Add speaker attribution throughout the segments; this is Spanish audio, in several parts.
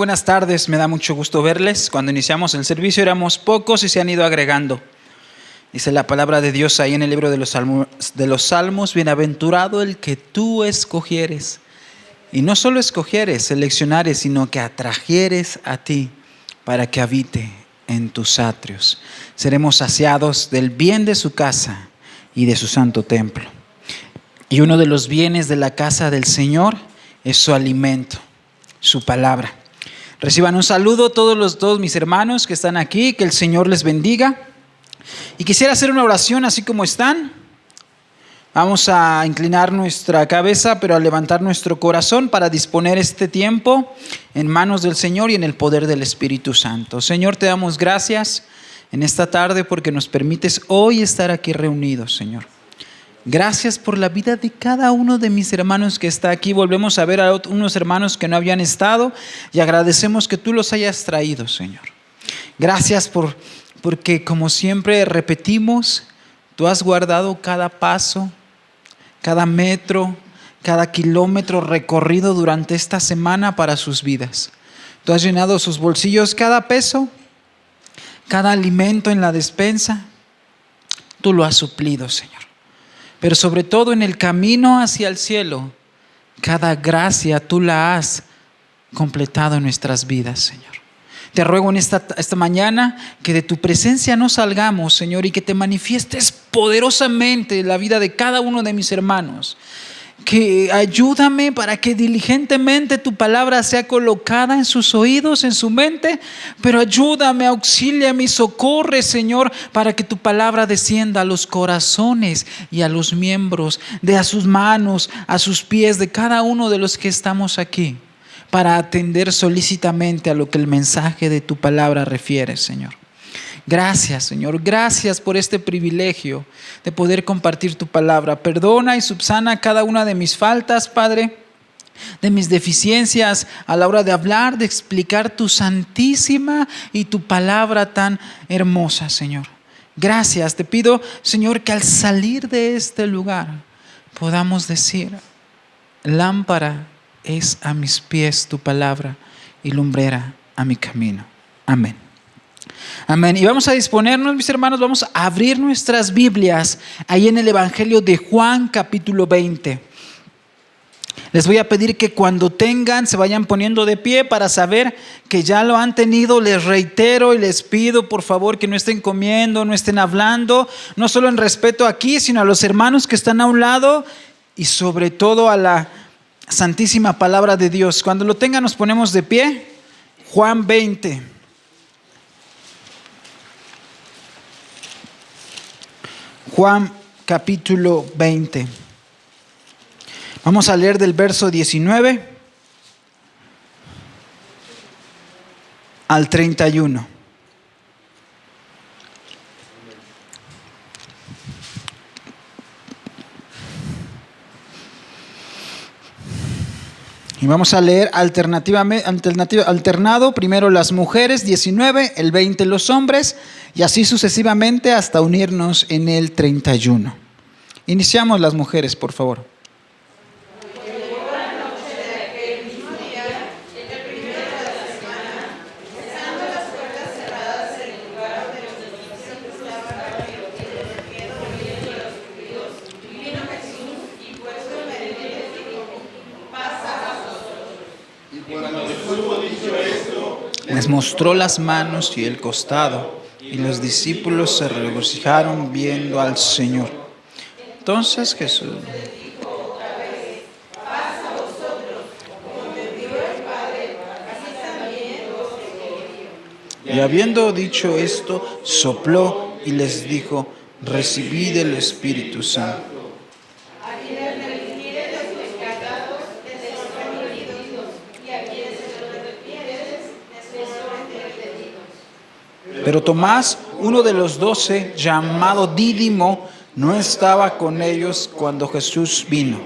Speaker 1: Buenas tardes, me da mucho gusto verles. Cuando iniciamos el servicio éramos pocos y se han ido agregando. Dice la palabra de Dios ahí en el libro de los Salmos, bienaventurado el que tú escogieres. Y no solo escogieres, seleccionares, sino que atrajeres a ti para que habite en tus atrios. Seremos saciados del bien de su casa y de su santo templo. Y uno de los bienes de la casa del Señor es su alimento, su palabra. Reciban un saludo todos mis hermanos que están aquí, que el Señor les bendiga. Y quisiera hacer una oración así como están. Vamos a inclinar nuestra cabeza, pero a levantar nuestro corazón para disponer este tiempo en manos del Señor y en el poder del Espíritu Santo. Señor, te damos gracias en esta tarde porque nos permites hoy estar aquí reunidos, Señor. Gracias por la vida de cada uno de mis hermanos que está aquí. Volvemos a ver a unos hermanos que no habían estado y agradecemos que tú los hayas traído, Señor. Gracias porque como siempre repetimos, tú has guardado cada paso, cada metro, cada kilómetro recorrido durante esta semana para sus vidas. Tú has llenado sus bolsillos cada peso, cada alimento en la despensa. Tú lo has suplido, Señor. Pero sobre todo en el camino hacia el cielo, cada gracia tú la has completado en nuestras vidas, Señor. Te ruego en esta mañana que de tu presencia no salgamos, Señor, y que te manifiestes poderosamente en la vida de cada uno de mis hermanos. Que ayúdame para que diligentemente tu palabra sea colocada en sus oídos, en su mente, pero ayúdame, auxíliame y socorre, Señor, para que tu palabra descienda a los corazones y a los miembros, a sus manos, a sus pies de cada uno de los que estamos aquí, para atender solícitamente a lo que el mensaje de tu palabra refiere, Señor. Gracias, Señor, gracias por este privilegio de poder compartir tu palabra. Perdona y subsana cada una de mis faltas, Padre, de mis deficiencias a la hora de hablar, de explicar tu santísima y tu palabra tan hermosa, Señor. Gracias, te pido, Señor, que al salir de este lugar podamos decir: lámpara es a mis pies tu palabra y lumbrera a mi camino. Amén. Amén. Y vamos a disponernos, mis hermanos, vamos a abrir nuestras Biblias ahí en el Evangelio de Juan, capítulo 20. Les voy a pedir que cuando tengan se vayan poniendo de pie para saber que ya lo han tenido. Les reitero y les pido por favor que no estén comiendo, no estén hablando, no solo en respeto aquí, sino a los hermanos que están a un lado y sobre todo a la santísima palabra de Dios. Cuando lo tengan nos ponemos de pie. Juan 20. Juan capítulo 20. Vamos a leer del verso 19 al 31. Y vamos a leer alternado, primero las mujeres, 19, el 20 los hombres, y así sucesivamente hasta unirnos en el 31. Iniciamos las mujeres, por favor. Les mostró las manos y el costado, y los discípulos se regocijaron viendo al Señor. Entonces Jesús: y habiendo dicho esto, sopló y les dijo: recibid el Espíritu Santo. Pero Tomás, uno de los 12, llamado Dídimo, no estaba con ellos cuando Jesús vino.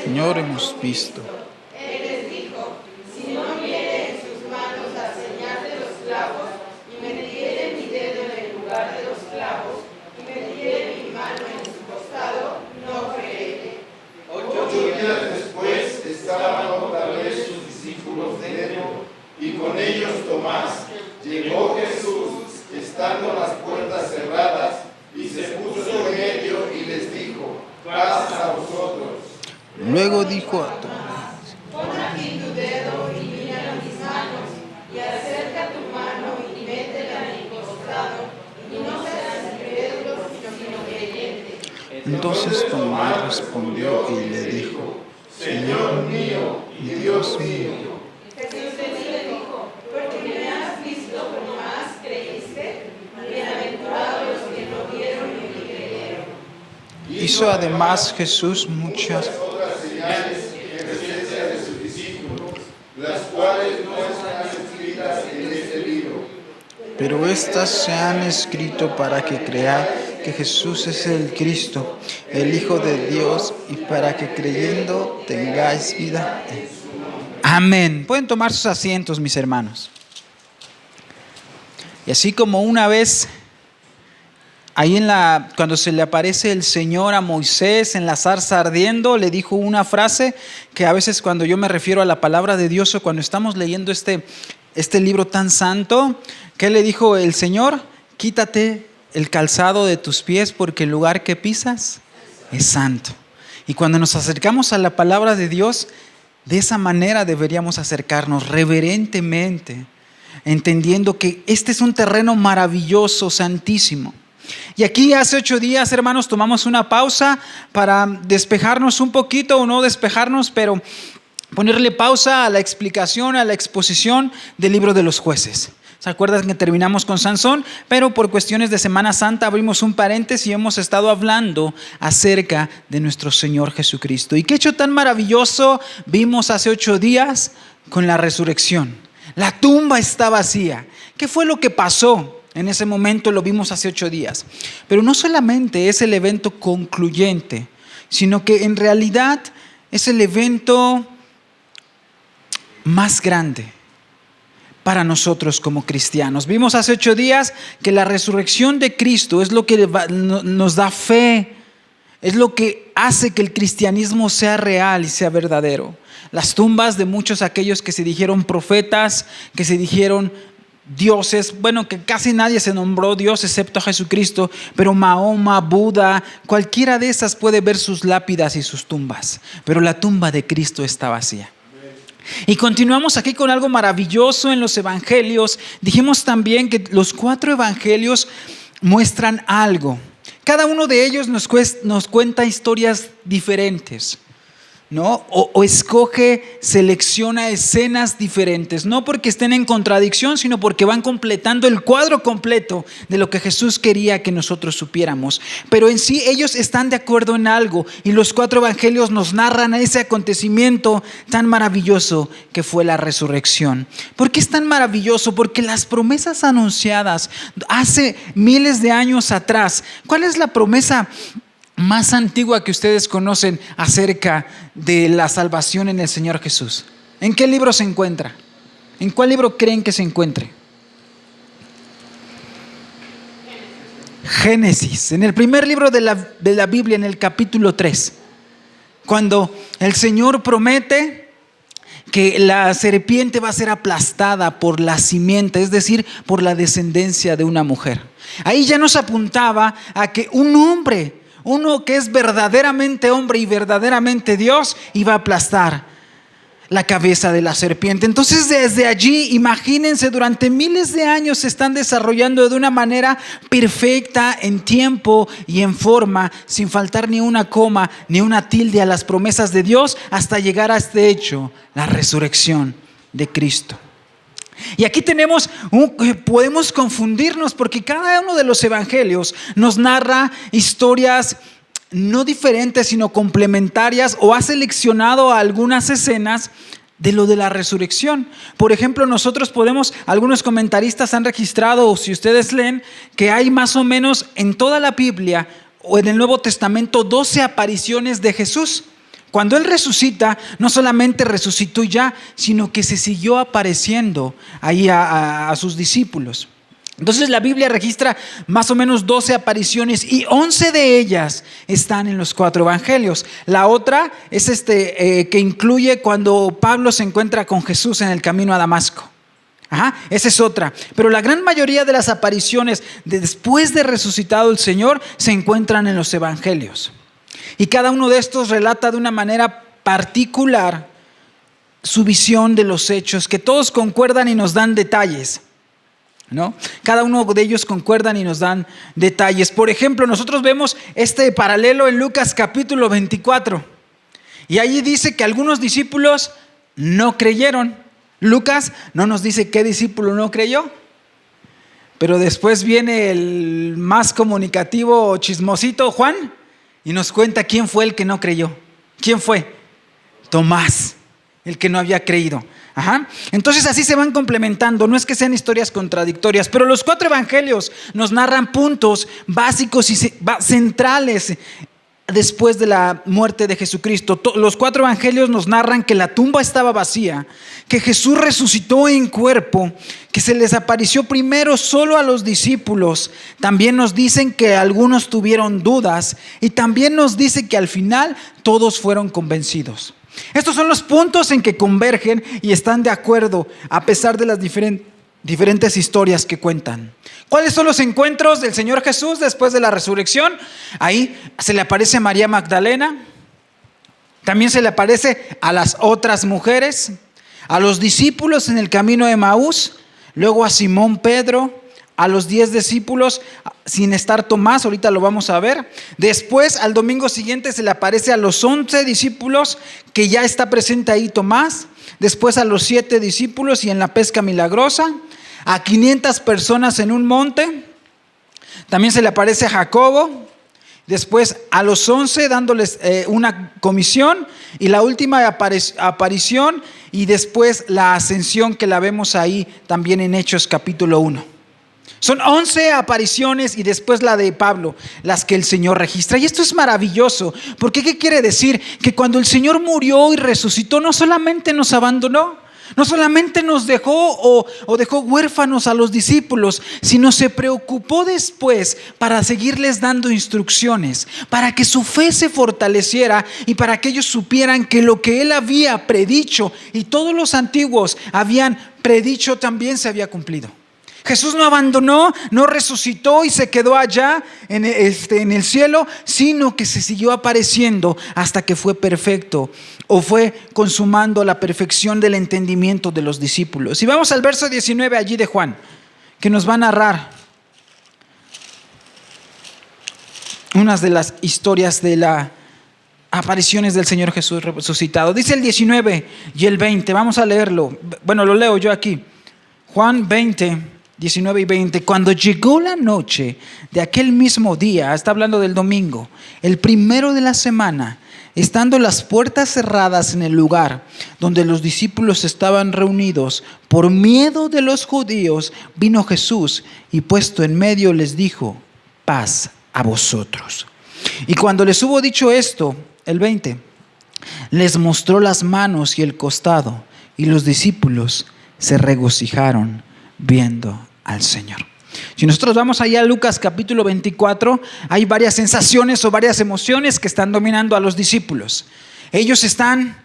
Speaker 1: Señor, hemos visto.
Speaker 2: días después
Speaker 1: Luego dijo a Tomás: entonces Tomás respondió y le dijo: Señor mío y Dios mío.
Speaker 2: Jesús le dijo: porque me has visto, por más creíste. Bienaventurados los que no vieron y creyeron.
Speaker 1: Hizo además Jesús muchas
Speaker 3: otras señales en presencia de sus discípulos, las cuales no están escritas en este libro.
Speaker 1: pero estas se han escrito para que creáis que Jesús es el Cristo, el Hijo de Dios, y para que creyendo tengáis vida. Amén. Pueden tomar sus asientos, mis hermanos. Y así como una vez, ahí cuando se le aparece el Señor a Moisés en la zarza ardiendo, le dijo una frase que a veces cuando yo me refiero a la palabra de Dios o cuando estamos leyendo este libro tan santo, ¿qué le dijo el Señor? Quítate el calzado de tus pies porque el lugar que pisas es santo. Y cuando nos acercamos a la palabra de Dios, de esa manera deberíamos acercarnos reverentemente, entendiendo que este es un terreno maravilloso, santísimo. Y aquí hace 8 días, hermanos, tomamos una pausa para despejarnos un poquito, o no despejarnos, pero ponerle pausa a la explicación, a la exposición del libro de los Jueces. ¿Se acuerdan que terminamos con Sansón? Pero por cuestiones de Semana Santa abrimos un paréntesis y hemos estado hablando acerca de nuestro Señor Jesucristo. ¿Y qué hecho tan maravilloso vimos hace 8 días con la resurrección? La tumba está vacía. ¿Qué fue lo que pasó? En ese momento lo vimos hace 8 días. Pero no solamente es el evento concluyente, sino que en realidad es el evento más grande para nosotros como cristianos. Vimos hace 8 días que la resurrección de Cristo es lo que nos da fe, es lo que hace que el cristianismo sea real y sea verdadero. Las tumbas de muchos aquellos que se dijeron profetas, que se dijeron dioses, bueno, que casi nadie se nombró Dios excepto a Jesucristo, pero Mahoma, Buda, cualquiera de esas puede ver sus lápidas y sus tumbas, pero la tumba de Cristo está vacía. Y continuamos aquí con algo maravilloso en los evangelios. Dijimos también que los 4 evangelios muestran algo. Cada uno de ellos nos cuenta historias diferentes, ¿no? O escoge, selecciona escenas diferentes, no porque estén en contradicción, sino porque van completando el cuadro completo de lo que Jesús quería que nosotros supiéramos. Pero en sí ellos están de acuerdo en algo, y los 4 evangelios nos narran ese acontecimiento tan maravilloso que fue la resurrección. ¿Por qué es tan maravilloso? Porque las promesas anunciadas hace miles de años atrás, ¿cuál es la promesa más antigua que ustedes conocen acerca de la salvación en el Señor Jesús? ¿En qué libro se encuentra? ¿En cuál libro creen que se encuentre? Génesis, en el primer libro de la Biblia, en el capítulo 3, cuando el Señor promete que la serpiente va a ser aplastada por la simiente, es decir, por la descendencia de una mujer. Ahí ya nos apuntaba a que un hombre, uno que es verdaderamente hombre y verdaderamente Dios, iba a aplastar la cabeza de la serpiente. Entonces desde allí, imagínense, durante miles de años se están desarrollando de una manera perfecta en tiempo y en forma, sin faltar ni una coma ni una tilde a las promesas de Dios, hasta llegar a este hecho, la resurrección de Cristo. Y aquí podemos confundirnos porque cada uno de los evangelios nos narra historias no diferentes sino complementarias, o ha seleccionado algunas escenas de lo de la resurrección. Por ejemplo, algunos comentaristas han registrado, o si ustedes leen, que hay más o menos en toda la Biblia o en el Nuevo Testamento 12 apariciones de Jesús. Cuando Él resucita, no solamente resucitó ya, sino que se siguió apareciendo ahí a sus discípulos. Entonces la Biblia registra más o menos 12 apariciones y 11 de ellas están en los 4 evangelios. La otra es que incluye cuando Pablo se encuentra con Jesús en el camino a Damasco. Esa es otra. Pero la gran mayoría de las apariciones después de resucitado el Señor se encuentran en los evangelios. Y cada uno de estos relata de una manera particular su visión de los hechos, que todos concuerdan y nos dan detalles, ¿no? Cada uno de ellos concuerdan y nos dan detalles. Por ejemplo, nosotros vemos este paralelo en Lucas capítulo 24. Y allí dice que algunos discípulos no creyeron. Lucas no nos dice qué discípulo no creyó. Pero después viene el más comunicativo, chismosito, Juan, y nos cuenta quién fue el que no creyó. ¿Quién fue? Tomás, el que no había creído. Entonces así se van complementando, no es que sean historias contradictorias, pero los 4 evangelios nos narran puntos básicos y centrales después de la muerte de Jesucristo. Los 4 evangelios nos narran que la tumba estaba vacía, que Jesús resucitó en cuerpo, que se les apareció primero solo a los discípulos. También nos dicen que algunos tuvieron dudas y también nos dice que al final todos fueron convencidos. Estos son los puntos en que convergen y están de acuerdo a pesar de las diferentes historias que cuentan. ¿Cuáles son los encuentros del Señor Jesús después de la resurrección? Ahí se le aparece a María Magdalena, también se le aparece a las otras mujeres, a los discípulos en el camino de Emaús, luego a Simón Pedro, a los 10 discípulos sin estar Tomás, ahorita lo vamos a ver. Después, al domingo siguiente, se le aparece a los 11 discípulos, que ya está presente ahí Tomás. Después a los 7 discípulos y en la pesca milagrosa. A 500 personas en un monte. También se le aparece a Jacobo. Después a los 11 dándoles una comisión. Y la última aparición. Y después la ascensión, que la vemos ahí también en Hechos capítulo 1. Son 11 apariciones y después la de Pablo, las que el Señor registra. Y esto es maravilloso, porque ¿qué quiere decir? Que cuando el Señor murió y resucitó, no solamente nos abandonó, no solamente nos dejó o dejó huérfanos a los discípulos, sino se preocupó después para seguirles dando instrucciones, para que su fe se fortaleciera y para que ellos supieran que lo que Él había predicho y todos los antiguos habían predicho también se había cumplido. Jesús no abandonó, no resucitó y se quedó allá en el cielo, sino que se siguió apareciendo hasta que fue perfecto o fue consumando la perfección del entendimiento de los discípulos. Y vamos al verso 19 allí de Juan, que nos va a narrar unas de las historias de las apariciones del Señor Jesús resucitado. Dice el 19 y el 20, vamos a leerlo. Bueno, lo leo yo aquí. Juan 20. 19 y 20, cuando llegó la noche de aquel mismo día, está hablando del domingo, el primero de la semana, estando las puertas cerradas en el lugar donde los discípulos estaban reunidos, por miedo de los judíos, vino Jesús y puesto en medio les dijo: paz a vosotros. Y cuando les hubo dicho esto, el 20, les mostró las manos y el costado, y los discípulos se regocijaron viendo al Señor. Si nosotros vamos allá a Lucas capítulo 24, hay varias sensaciones o varias emociones que están dominando a los discípulos. Ellos están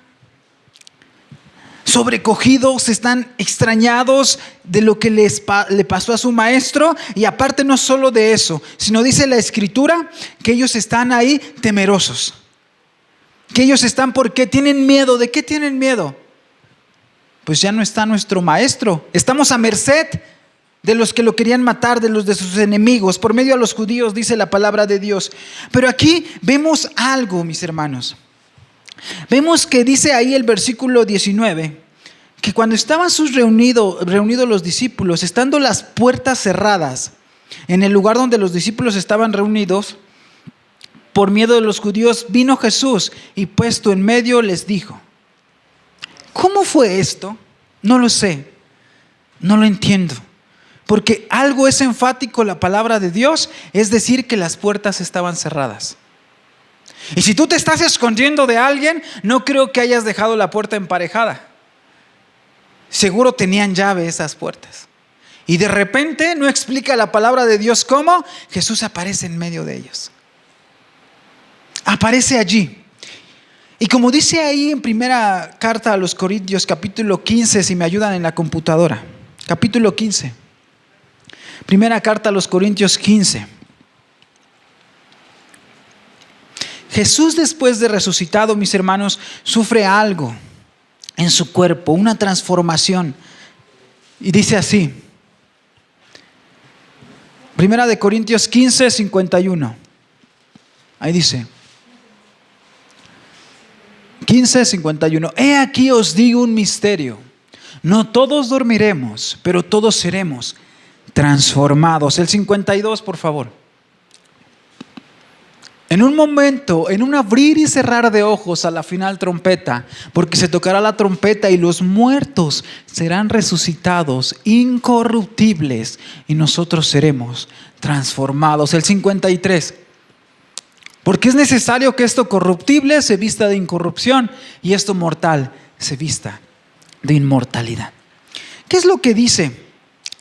Speaker 1: sobrecogidos, están extrañados de lo que le pasó a su maestro, y aparte no solo de eso, sino dice la Escritura que ellos están ahí temerosos, que ellos están porque tienen miedo. ¿De qué tienen miedo? Pues ya no está nuestro maestro, estamos a merced de los que lo querían matar, de sus enemigos, por medio de los judíos, dice la palabra de Dios. Pero aquí vemos algo, mis hermanos. Vemos que dice ahí el versículo 19, que cuando estaban reunidos los discípulos, estando las puertas cerradas en el lugar donde los discípulos estaban reunidos, por miedo de los judíos, vino Jesús y puesto en medio les dijo. ¿Cómo fue esto? No lo sé, no lo entiendo. Porque algo es enfático la palabra de Dios, es decir que las puertas estaban cerradas. Y si tú te estás escondiendo de alguien, no creo que hayas dejado la puerta emparejada. Seguro tenían llave esas puertas. Y de repente, no explica la palabra de Dios cómo, Jesús aparece en medio de ellos. Aparece allí. Y como dice ahí en primera carta a los Corintios, capítulo 15, si me ayudan en la computadora, capítulo 15. Primera carta a los Corintios 15. Jesús, después de resucitado, mis hermanos, sufre algo en su cuerpo, una transformación. Y dice así, 1 Corintios 15, 51. Ahí dice, 15, 51. He aquí os digo un misterio. No todos dormiremos, pero todos seremos transformados. El 52, por favor. En un momento, en un abrir y cerrar de ojos a la final trompeta, porque se tocará la trompeta y los muertos serán resucitados, incorruptibles, y nosotros seremos transformados. El 53. Porque es necesario que esto corruptible se vista de incorrupción y esto mortal se vista de inmortalidad. ¿Qué es lo que dice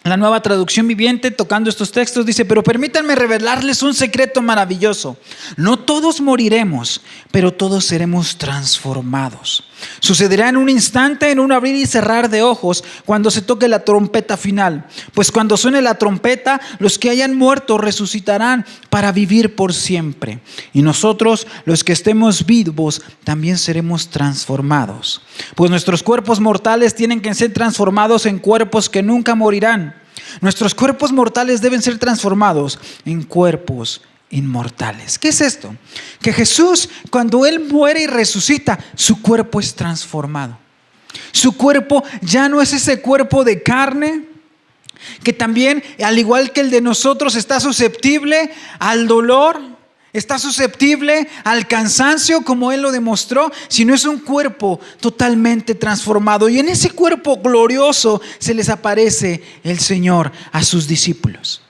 Speaker 1: la Nueva Traducción Viviente tocando estos textos? Dice, pero permítanme revelarles un secreto maravilloso. No todos moriremos, pero todos seremos transformados. Sucederá en un instante, en un abrir y cerrar de ojos, cuando se toque la trompeta final. Pues cuando suene la trompeta, los que hayan muerto resucitarán para vivir por siempre. Y nosotros, los que estemos vivos, también seremos transformados. Pues nuestros cuerpos mortales tienen que ser transformados en cuerpos que nunca morirán. Nuestros cuerpos mortales deben ser transformados en cuerpos inmortales. ¿Qué es esto? Que Jesús, cuando Él muere y resucita, su cuerpo es transformado. Su cuerpo ya no es ese cuerpo de carne, que también, al igual que el de nosotros, está susceptible al dolor, está susceptible al cansancio, como Él lo demostró, sino es un cuerpo totalmente transformado. Y en ese cuerpo glorioso se les aparece el Señor a sus discípulos.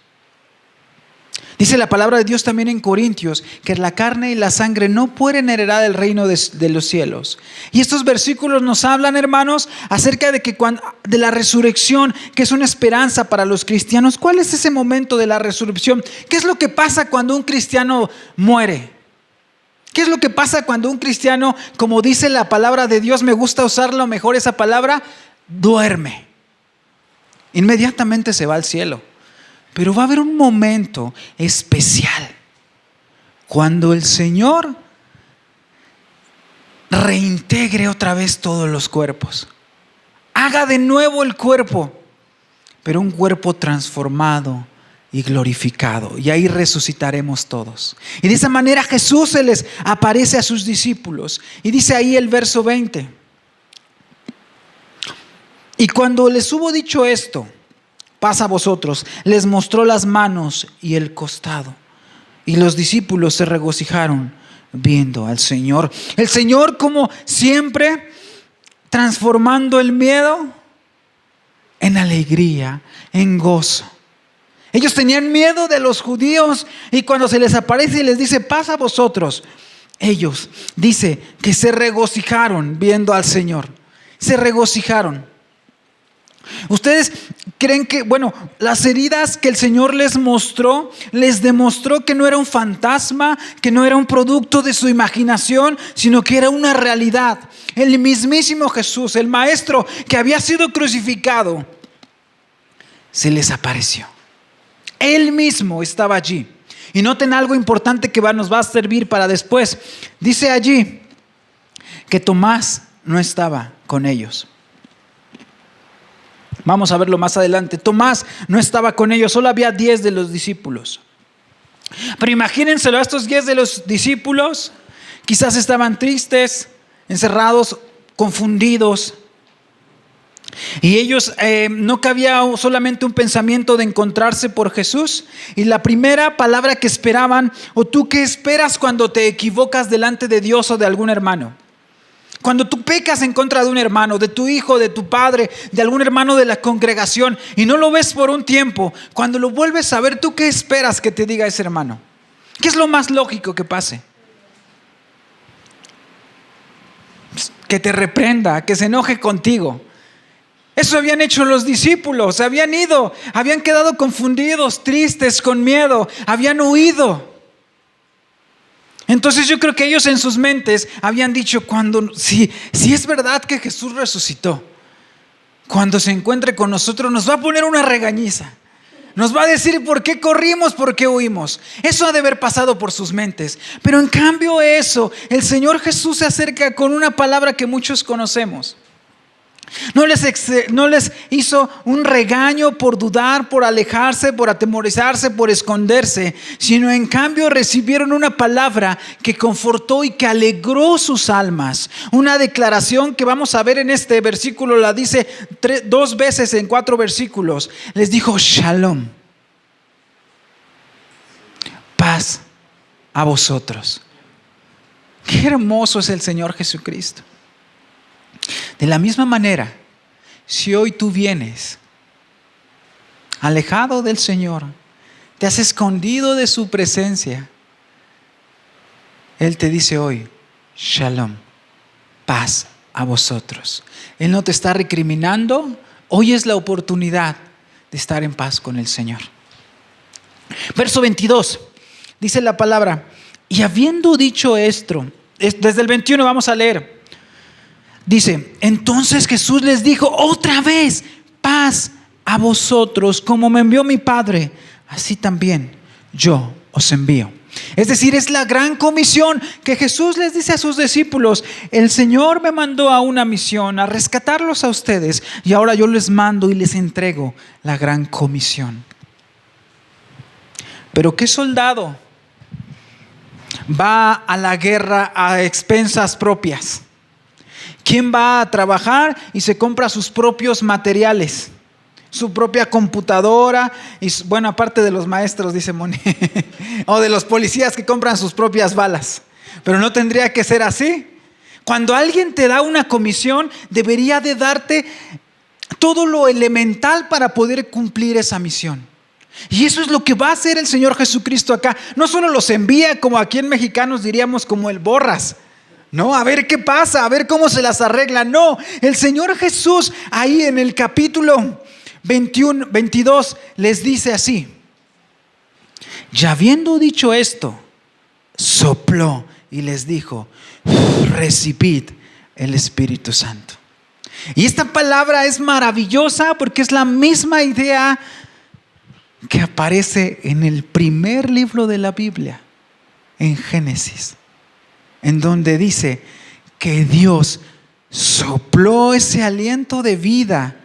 Speaker 1: Dice la palabra de Dios también en Corintios que la carne y la sangre no pueden heredar el reino de los cielos. Y estos versículos nos hablan, hermanos, acerca de de la resurrección, que es una esperanza para los cristianos. ¿Cuál es ese momento de la resurrección? ¿Qué es lo que pasa cuando un cristiano muere? ¿Qué es lo que pasa cuando un cristiano, como dice la palabra de Dios, me gusta usarlo mejor esa palabra, duerme? Inmediatamente se va al cielo. Pero va a haber un momento especial cuando el Señor reintegre otra vez todos los cuerpos. Haga de nuevo el cuerpo, pero un cuerpo transformado y glorificado. Y ahí resucitaremos todos. Y de esa manera Jesús se les aparece a sus discípulos. Y dice ahí el verso 20. Y cuando les hubo dicho esto, pasa a vosotros, les mostró las manos y el costado. Y los discípulos se regocijaron viendo al Señor. El Señor, como siempre, transformando el miedo en alegría, en gozo. Ellos tenían miedo de los judíos y cuando se les aparece y les dice, pasa a vosotros, ellos, dice que se regocijaron viendo al Señor. Se regocijaron. ¿Ustedes creen que, las heridas que el Señor les mostró, les demostró que no era un fantasma, que no era un producto de su imaginación, sino que era una realidad? El mismísimo Jesús, el Maestro que había sido crucificado, se les apareció. Él mismo estaba allí. Y noten algo importante que nos va a servir para después. Dice allí que Tomás no estaba con ellos. Vamos a verlo más adelante. Tomás no estaba con ellos, solo había 10 de los discípulos. Pero imagínenselo a estos 10 de los discípulos. Quizás estaban tristes, encerrados, confundidos. Y ellos no cabía solamente un pensamiento de encontrarse por Jesús. Y la primera palabra que esperaban, o tú qué esperas cuando te equivocas delante de Dios o de algún hermano. Cuando tú pecas en contra de un hermano, de tu hijo, de tu padre, de algún hermano de la congregación y no lo ves por un tiempo, cuando lo vuelves a ver, ¿tú qué esperas que te diga ese hermano? ¿Qué es lo más lógico que pase? Que te reprenda, que se enoje contigo. Eso habían hecho los discípulos, se habían ido, habían quedado confundidos, tristes, con miedo, habían huido. Entonces yo creo que ellos en sus mentes habían dicho, si es verdad que Jesús resucitó, cuando se encuentre con nosotros nos va a poner una regañiza. Nos va a decir por qué corrimos, por qué huimos. Eso ha de haber pasado por sus mentes. Pero en cambio eso, el Señor Jesús se acerca con una palabra que muchos conocemos. No les hizo un regaño por dudar, por alejarse, por atemorizarse, por esconderse, sino en cambio recibieron una palabra que confortó y que alegró sus almas. Una declaración que vamos a ver en este versículo, la dice 2 veces en 4 versículos. Les dijo Shalom, paz a vosotros. Qué hermoso es el Señor Jesucristo. De la misma manera, si hoy tú vienes alejado del Señor, te has escondido de su presencia, Él te dice hoy, Shalom, paz a vosotros. Él no te está recriminando, hoy es la oportunidad de estar en paz con el Señor. Verso 22, dice la palabra, y habiendo dicho esto, desde el 21 vamos a leer. Dice, entonces Jesús les dijo otra vez, paz a vosotros, como me envió mi Padre, así también yo os envío. Es decir, es la gran comisión que Jesús les dice a sus discípulos. El Señor me mandó a una misión, a rescatarlos a ustedes, y ahora yo les mando y les entrego la gran comisión. Pero ¿qué soldado va a la guerra a expensas propias? ¿Quién va a trabajar y se compra sus propios materiales? Su propia computadora y bueno, aparte de los maestros, dice Moni, o de los policías que compran sus propias balas. Pero no tendría que ser así. Cuando alguien te da una comisión, debería de darte todo lo elemental para poder cumplir esa misión. Y eso es lo que va a hacer el Señor Jesucristo acá. No solo los envía, como aquí en Mexicanos diríamos, como el borras, no, a ver qué pasa, a ver cómo se las arregla. No, el Señor Jesús ahí en el capítulo 22 les dice así. Ya habiendo dicho esto, sopló y les dijo, recibid el Espíritu Santo. Y esta palabra es maravillosa porque es la misma idea que aparece en el primer libro de la Biblia, en Génesis, en donde dice que Dios sopló ese aliento de vida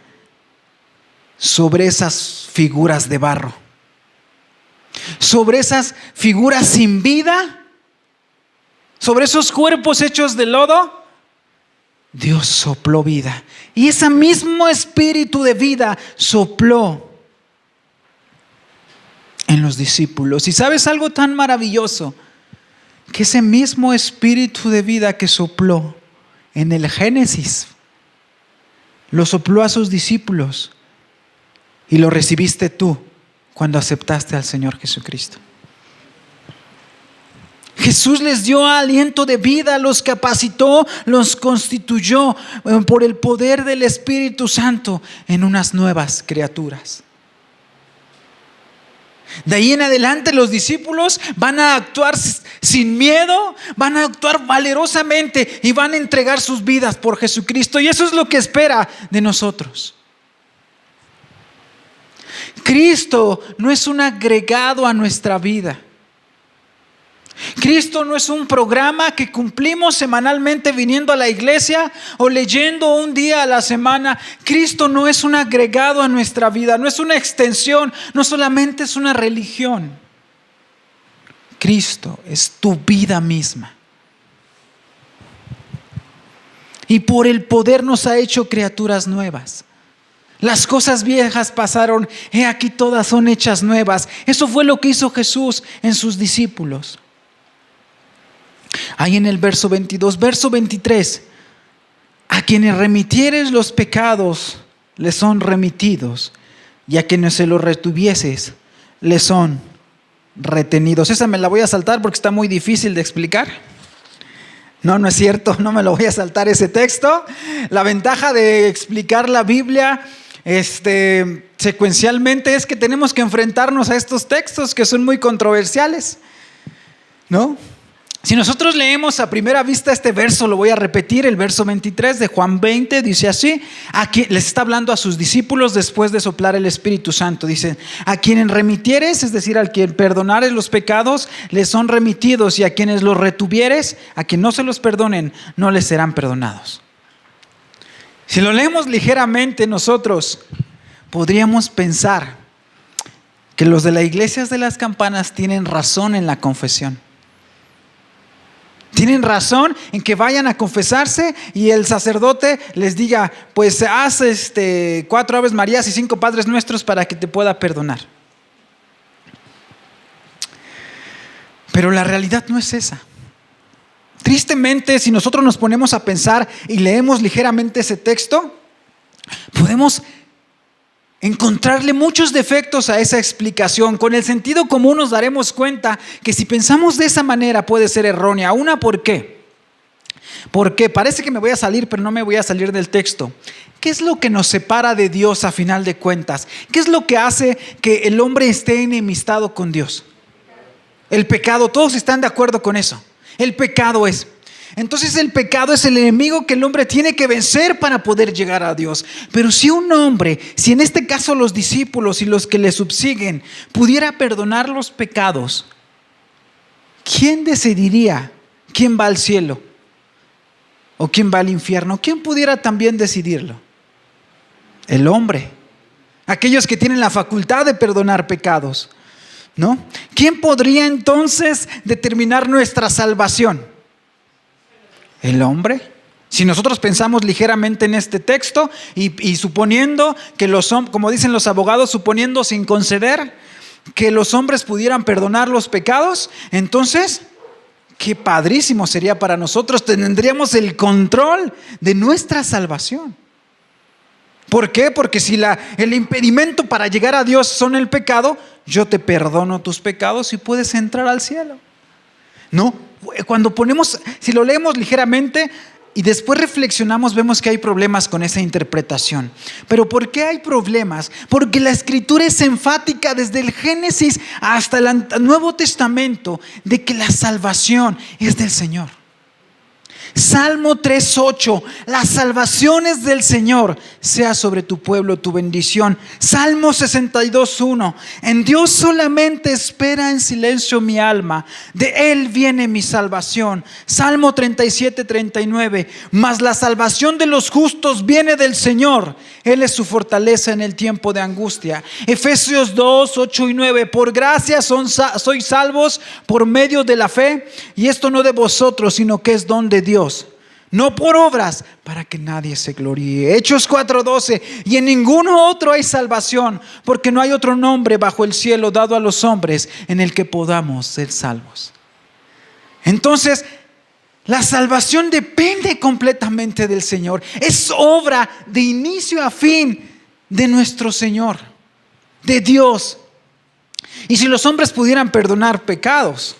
Speaker 1: sobre esas figuras de barro, sobre esas figuras sin vida, sobre esos cuerpos hechos de lodo. Dios sopló vida, y ese mismo espíritu de vida sopló en los discípulos. Y ¿sabes algo tan maravilloso? Que ese mismo espíritu de vida que sopló en el Génesis, lo sopló a sus discípulos y lo recibiste tú cuando aceptaste al Señor Jesucristo. Jesús les dio aliento de vida, los capacitó, los constituyó por el poder del Espíritu Santo en unas nuevas criaturas. De ahí en adelante los discípulos van a actuar sin miedo, van a actuar valerosamente y van a entregar sus vidas por Jesucristo. Y eso es lo que espera de nosotros. Cristo no es un agregado a nuestra vida. Cristo no es un programa que cumplimos semanalmente viniendo a la iglesia o leyendo un día a la semana. Cristo no es un agregado a nuestra vida, no es una extensión, no solamente es una religión. Cristo es tu vida misma. Y por el poder nos ha hecho criaturas nuevas. Las cosas viejas pasaron, he aquí todas son hechas nuevas. Eso fue lo que hizo Jesús en sus discípulos. Ahí en el verso 22, verso 23, a quienes remitieres los pecados les son remitidos, y a quienes se los retuvieses les son retenidos. Esa me la voy a saltar porque está muy difícil de explicar. No es cierto, no me lo voy a saltar ese texto. La ventaja de explicar la Biblia secuencialmente es que tenemos que enfrentarnos a estos textos que son muy controversiales, ¿no? Si nosotros leemos a primera vista este verso, lo voy a repetir, el verso 23 de Juan 20, dice así, les está hablando a sus discípulos después de soplar el Espíritu Santo. Dice, a quienes remitieres, es decir, al quien perdonares los pecados, les son remitidos, y a quienes los retuvieres, a quien no se los perdonen, no les serán perdonados. Si lo leemos ligeramente, nosotros podríamos pensar que los de las iglesias de las campanas tienen razón en la confesión. Tienen razón en que vayan a confesarse y el sacerdote les diga, pues haz 4 Aves Marías y 5 Padres Nuestros para que te pueda perdonar. Pero la realidad no es esa. Tristemente, si nosotros nos ponemos a pensar y leemos ligeramente ese texto, podemos encontrarle muchos defectos a esa explicación. Con el sentido común nos daremos cuenta que si pensamos de esa manera puede ser errónea. ¿Por qué? Porque parece que me voy a salir, pero no me voy a salir del texto. ¿Qué es lo que nos separa de Dios a final de cuentas? ¿Qué es lo que hace que el hombre esté enemistado con Dios? El pecado. Todos están de acuerdo con eso. El pecado es. Entonces el pecado es el enemigo que el hombre tiene que vencer para poder llegar a Dios. Pero si un hombre, si en este caso los discípulos y los que le subsiguen pudiera perdonar los pecados, ¿quién decidiría quién va al cielo o quién va al infierno? ¿Quién pudiera también decidirlo? El hombre. Aquellos que tienen la facultad de perdonar pecados, ¿no? ¿Quién podría entonces determinar nuestra salvación? El hombre. Si nosotros pensamos ligeramente en este texto y suponiendo que como dicen los abogados, suponiendo sin conceder que los hombres pudieran perdonar los pecados, entonces qué padrísimo sería para nosotros. Tendríamos el control de nuestra salvación. ¿Por qué? Porque si el impedimento para llegar a Dios son el pecado, yo te perdono tus pecados y puedes entrar al cielo. No. Si lo leemos ligeramente y después reflexionamos, vemos que hay problemas con esa interpretación. ¿Pero por qué hay problemas? Porque la Escritura es enfática desde el Génesis hasta el Nuevo Testamento de que la salvación es del Señor. Salmo 3:8, la salvación es del Señor, sea sobre tu pueblo tu bendición. Salmo 62:1, en Dios solamente espera en silencio mi alma, de Él viene mi salvación. Salmo 37:39, mas la salvación de los justos viene del Señor, Él es su fortaleza en el tiempo de angustia. Efesios 2:8 y 9, por gracia sois salvos por medio de la fe, y esto no de vosotros, sino que es don de Dios, no por obras, para que nadie se gloríe. Hechos 4:12, y en ninguno otro hay salvación, porque no hay otro nombre bajo el cielo dado a los hombres en el que podamos ser salvos. Entonces, la salvación depende completamente del Señor. Es obra de inicio a fin de nuestro Señor, de Dios. Y si los hombres pudieran perdonar pecados,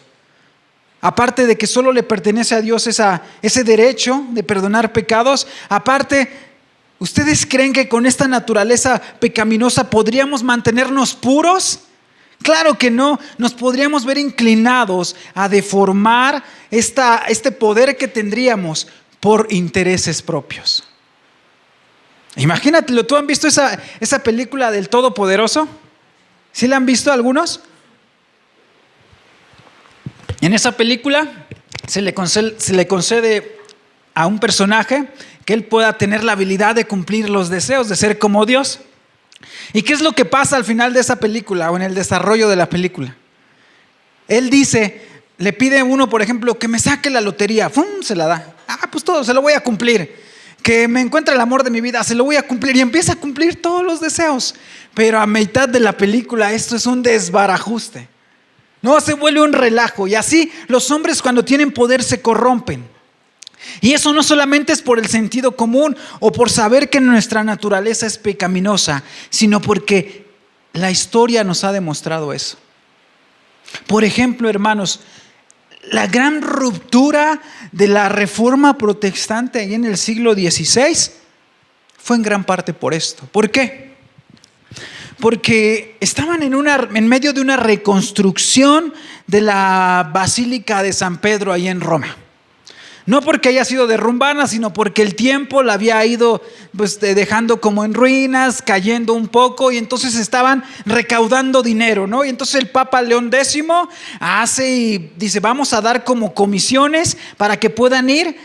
Speaker 1: aparte de que solo le pertenece a Dios ese derecho de perdonar pecados, aparte, ¿ustedes creen que con esta naturaleza pecaminosa podríamos mantenernos puros? Claro que no. Nos podríamos ver inclinados a deformar este poder que tendríamos por intereses propios. Imagínatelo. ¿Tú han visto esa película del Todopoderoso? ¿Sí la han visto algunos? En esa película se le concede a un personaje que él pueda tener la habilidad de cumplir los deseos, de ser como Dios. ¿Y qué es lo que pasa al final de esa película o en el desarrollo de la película? Él le pide a uno, por ejemplo, que me saque la lotería. ¡Fum! Se la da. Pues todo, se lo voy a cumplir. Que me encuentre el amor de mi vida, se lo voy a cumplir. Y empieza a cumplir todos los deseos. Pero a mitad de la película esto es un desbarajuste. No, se vuelve un relajo. Y así los hombres cuando tienen poder se corrompen. Y eso no solamente es por el sentido común o por saber que nuestra naturaleza es pecaminosa, sino porque la historia nos ha demostrado eso. Por ejemplo, hermanos, la gran ruptura de la reforma protestante ahí en el siglo XVI fue en gran parte por esto. ¿Por qué? porque estaban en medio de una reconstrucción de la Basílica de San Pedro ahí en Roma. No porque haya sido derrumbada, sino porque el tiempo la había ido dejando como en ruinas, cayendo un poco, y entonces estaban recaudando dinero, ¿no? Y entonces el Papa León X hace y dice, vamos a dar como comisiones para que puedan ir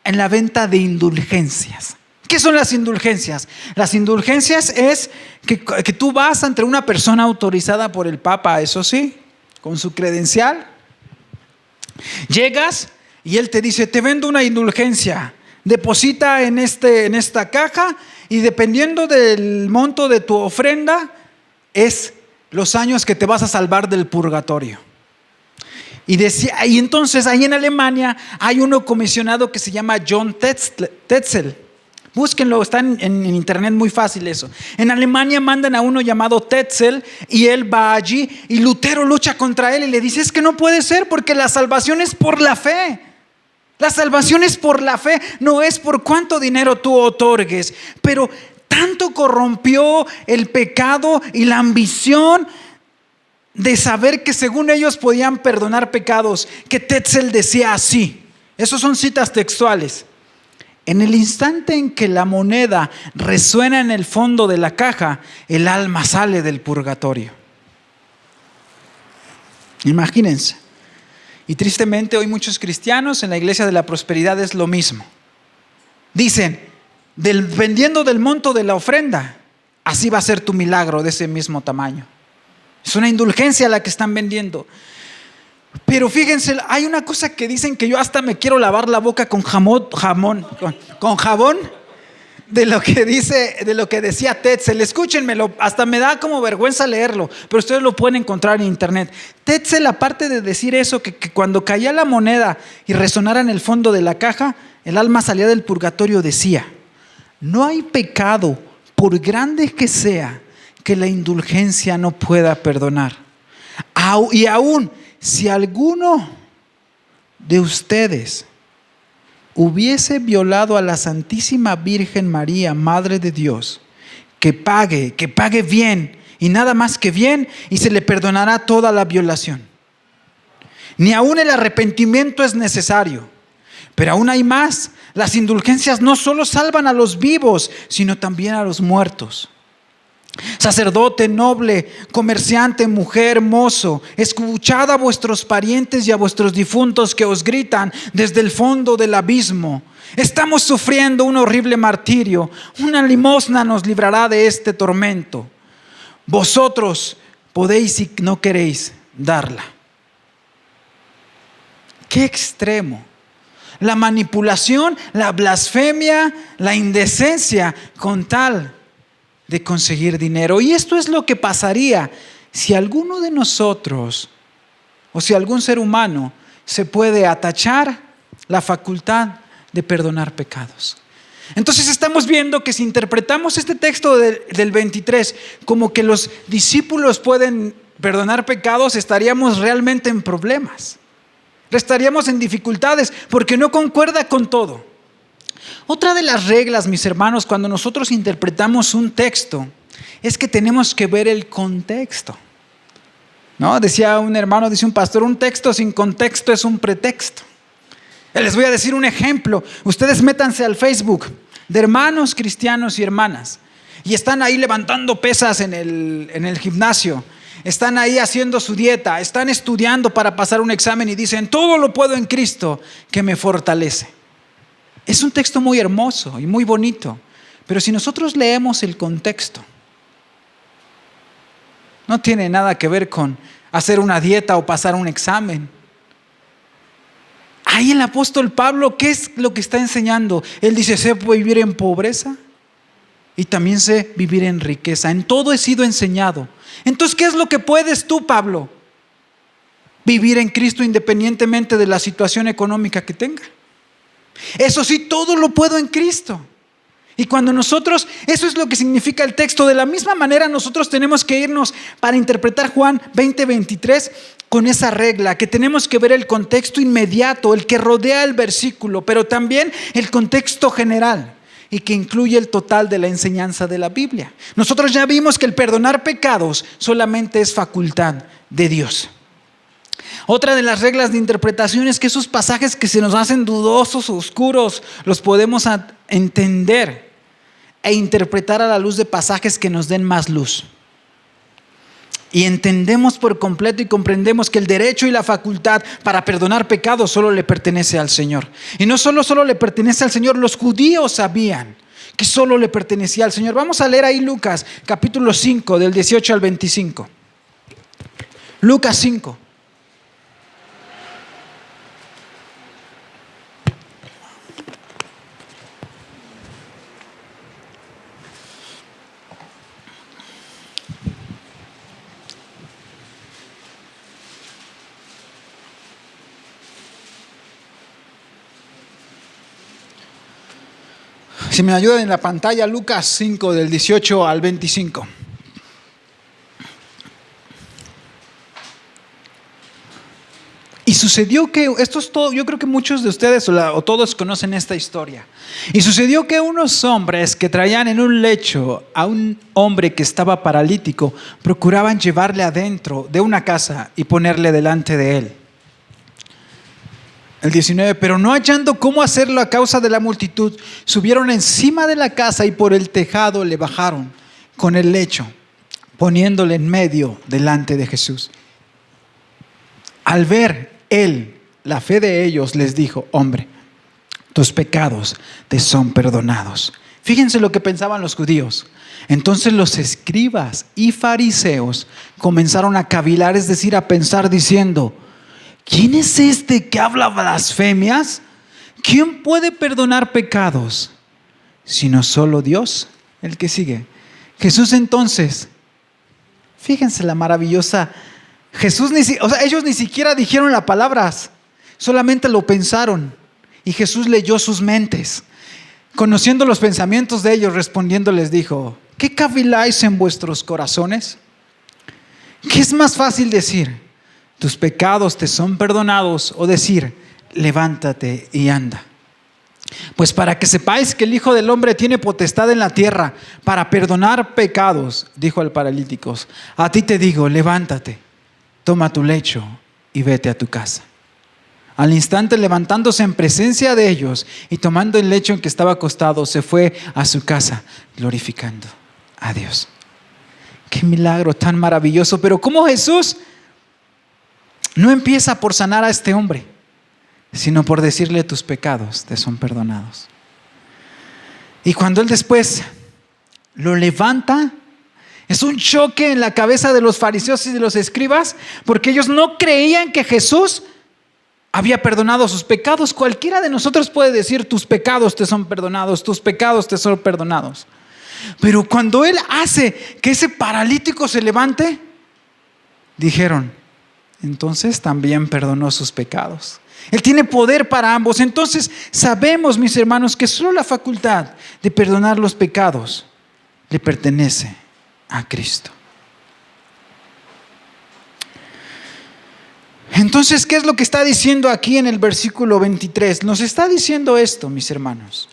Speaker 1: en la venta de indulgencias. ¿Qué son las indulgencias? Las indulgencias es que tú vas ante una persona autorizada por el Papa, eso sí, con su credencial. Llegas y él te dice, te vendo una indulgencia, deposita en esta caja y dependiendo del monto de tu ofrenda es los años que te vas a salvar del purgatorio. Y entonces ahí en Alemania hay uno comisionado que se llama John Tetzel. Búsquenlo, está en internet, muy fácil eso. En Alemania mandan a uno llamado Tetzel y él va allí y Lutero lucha contra él y le dice, es que no puede ser porque la salvación es por la fe. La salvación es por la fe, no es por cuánto dinero tú otorgues. Pero tanto corrompió el pecado y la ambición de saber que según ellos podían perdonar pecados, que Tetzel decía así. Esos son citas textuales. En el instante en que la moneda resuena en el fondo de la caja, el alma sale del purgatorio. Imagínense. Y tristemente hoy muchos cristianos en la iglesia de la prosperidad es lo mismo. Dicen, dependiendo del monto de la ofrenda, así va a ser tu milagro de ese mismo tamaño. Es una indulgencia la que están vendiendo. Pero fíjense, hay una cosa que dicen que yo hasta me quiero lavar la boca con jabón, de lo que decía Tetzel. Escúchenmelo, hasta me da como vergüenza leerlo, pero ustedes lo pueden encontrar en internet. Tetzel, aparte de decir eso, que cuando caía la moneda y resonara en el fondo de la caja, el alma salía del purgatorio, decía, no hay pecado, por grande que sea, que la indulgencia no pueda perdonar. Y aún, si alguno de ustedes hubiese violado a la Santísima Virgen María, Madre de Dios, que pague bien, y nada más que bien, y se le perdonará toda la violación. Ni aún el arrepentimiento es necesario, pero aún hay más. Las indulgencias no solo salvan a los vivos, sino también a los muertos. Sacerdote, noble, comerciante, mujer, mozo, escuchad a vuestros parientes y a vuestros difuntos que os gritan desde el fondo del abismo. Estamos sufriendo un horrible martirio. Una limosna nos librará de este tormento. Vosotros podéis y no queréis darla. ¡Qué extremo! La manipulación, la blasfemia, la indecencia con tal de conseguir dinero. Y esto es lo que pasaría si alguno de nosotros o si algún ser humano se puede atachar la facultad de perdonar pecados. Entonces estamos viendo que si interpretamos este texto del 23 como que los discípulos pueden perdonar pecados, estaríamos realmente en problemas. Estaríamos en dificultades porque no concuerda con todo. Otra de las reglas, mis hermanos, cuando nosotros interpretamos un texto, es que tenemos que ver el contexto. ¿No? Decía un hermano, dice un pastor, un texto sin contexto es un pretexto. Les voy a decir un ejemplo. Ustedes métanse al Facebook de hermanos cristianos y hermanas y están ahí levantando pesas en el gimnasio. Están ahí haciendo su dieta, están estudiando para pasar un examen y dicen, todo lo puedo en Cristo que me fortalece. Es un texto muy hermoso y muy bonito, pero si nosotros leemos el contexto, no tiene nada que ver con hacer una dieta o pasar un examen. Ahí el apóstol Pablo, ¿qué es lo que está enseñando? Él dice, sé vivir en pobreza y también sé vivir en riqueza. En todo he sido enseñado. Entonces, ¿qué es lo que puedes tú, Pablo? Vivir en Cristo independientemente de la situación económica que tenga. Eso sí, todo lo puedo en Cristo. Y cuando nosotros, eso es lo que significa el texto. De la misma manera nosotros tenemos que irnos para interpretar Juan 20:23 con esa regla, que tenemos que ver el contexto inmediato, el que rodea el versículo, pero también el contexto general. y que incluye el total de la enseñanza de la Biblia. Nosotros ya vimos que el perdonar pecados solamente es facultad de Dios. Otra de las reglas de interpretación es que esos pasajes que se nos hacen dudosos o oscuros los podemos entender e interpretar a la luz de pasajes que nos den más luz. Y entendemos por completo y comprendemos que el derecho y la facultad para perdonar pecados solo le pertenece al Señor. Y no solo le pertenece al Señor, los judíos sabían que solo le pertenecía al Señor. Vamos a leer ahí Lucas capítulo 5 del 18 al 25. Lucas 5. Si me ayudan en la pantalla, Lucas 5 del 18 al 25. Y sucedió que, esto es todo, yo creo que muchos de ustedes o todos conocen esta historia. Y sucedió que unos hombres que traían en un lecho a un hombre que estaba paralítico, procuraban llevarle adentro de una casa y ponerle delante de él. El 19, pero no hallando cómo hacerlo a causa de la multitud, subieron encima de la casa y por el tejado le bajaron con el lecho, poniéndole en medio delante de Jesús. Al ver él la fe de ellos, les dijo: hombre, tus pecados te son perdonados. Fíjense lo que pensaban los judíos. Entonces los escribas y fariseos comenzaron a cavilar, es decir, a pensar diciendo: ¿quién es este que habla blasfemias? ¿Quién puede perdonar pecados sino solo Dios? El que sigue. Jesús entonces, fíjense la maravillosa, ellos ni siquiera dijeron las palabras, solamente lo pensaron. Y Jesús leyó sus mentes. Conociendo los pensamientos de ellos, respondiendo les dijo: ¿qué caviláis en vuestros corazones? ¿Qué es más fácil decir: tus pecados te son perdonados, o decir: levántate y anda? Pues para que sepáis que el Hijo del Hombre tiene potestad en la tierra para perdonar pecados, dijo al paralítico, a ti te digo: levántate, toma tu lecho y vete a tu casa. Al instante, levantándose en presencia de ellos y tomando el lecho en que estaba acostado, se fue a su casa glorificando a Dios. Qué milagro tan maravilloso. Pero ¿cómo Jesús no empieza por sanar a este hombre, sino por decirle: tus pecados te son perdonados? Y cuando él después lo levanta, es un choque en la cabeza de los fariseos y de los escribas, porque ellos no creían que Jesús había perdonado sus pecados. Cualquiera de nosotros puede decir: tus pecados te son perdonados, tus pecados te son perdonados. Pero cuando él hace que ese paralítico se levante, dijeron: entonces también perdonó sus pecados. Él tiene poder para ambos. Entonces sabemos, mis hermanos, que solo la facultad de perdonar los pecados le pertenece a Cristo. Entonces, ¿qué es lo que está diciendo aquí en el versículo 23? Nos está diciendo esto, mis hermanos.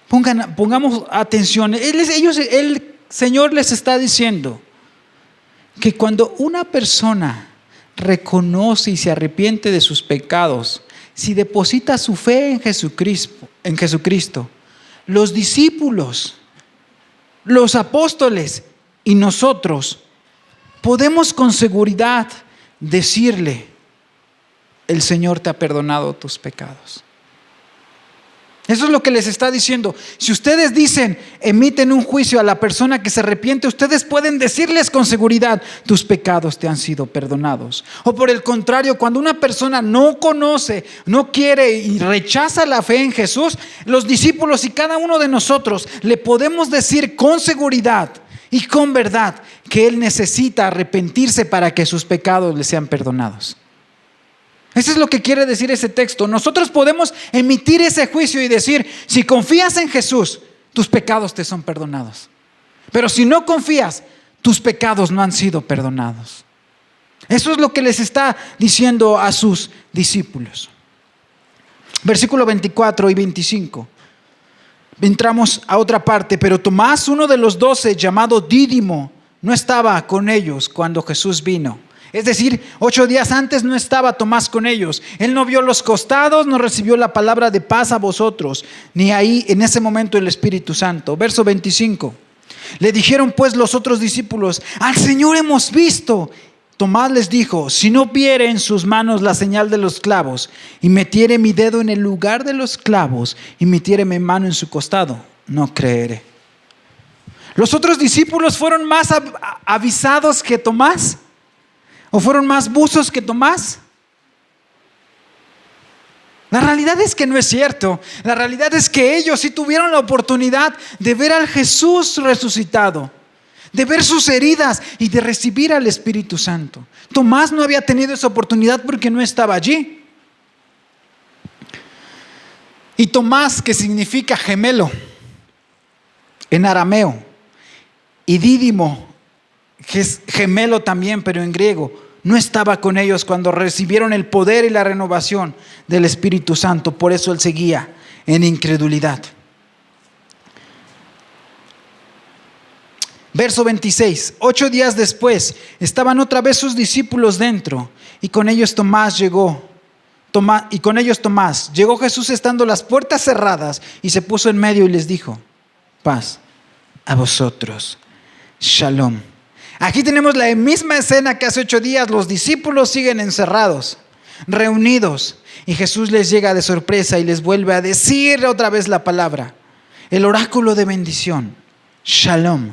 Speaker 1: Pongamos atención. El Señor les está diciendo que cuando una persona reconoce y se arrepiente de sus pecados, si deposita su fe en Jesucristo, los discípulos, los apóstoles y nosotros podemos con seguridad decirle: el Señor te ha perdonado tus pecados. Eso es lo que les está diciendo. Si ustedes emiten un juicio a la persona que se arrepiente, ustedes pueden decirles con seguridad: tus pecados te han sido perdonados. O por el contrario, cuando una persona no conoce, no quiere y rechaza la fe en Jesús, los discípulos y cada uno de nosotros le podemos decir con seguridad y con verdad que él necesita arrepentirse para que sus pecados le sean perdonados. Eso es lo que quiere decir ese texto. Nosotros podemos emitir ese juicio y decir: si confías en Jesús, tus pecados te son perdonados. Pero si no confías, tus pecados no han sido perdonados. Eso es lo que les está diciendo a sus discípulos. Versículo 24 y 25. entramos a otra parte, pero Tomás, uno de los 12, llamado Dídimo, no estaba con ellos cuando Jesús vino. Es decir, 8 días antes no estaba Tomás con ellos. Él no vio los costados, no recibió la palabra de paz a vosotros, ni ahí en ese momento el Espíritu Santo. Verso 25. Le dijeron pues los otros discípulos: al Señor hemos visto. Tomás les dijo: si no viere en sus manos la señal de los clavos, y metiere mi dedo en el lugar de los clavos, y metiere mi mano en su costado, no creeré. ¿Los otros discípulos fueron más avisados que Tomás? ¿O fueron más buzos que Tomás? La realidad es que no es cierto. La realidad es que ellos sí tuvieron la oportunidad de ver al Jesús resucitado, de ver sus heridas y de recibir al Espíritu Santo. Tomás no había tenido esa oportunidad porque no estaba allí. Y Tomás, que significa gemelo en arameo, y Dídimo, que es gemelo también, pero en griego, no estaba con ellos cuando recibieron el poder y la renovación del Espíritu Santo. Por eso él seguía en incredulidad. Verso 26. 8 días después estaban otra vez sus discípulos dentro, y con ellos Tomás llegó. Llegó Jesús estando las puertas cerradas, y se puso en medio y les dijo: paz a vosotros. Shalom. Aquí tenemos la misma escena que hace 8 días. Los discípulos siguen encerrados, reunidos, y Jesús les llega de sorpresa y les vuelve a decir otra vez la palabra, el oráculo de bendición: Shalom,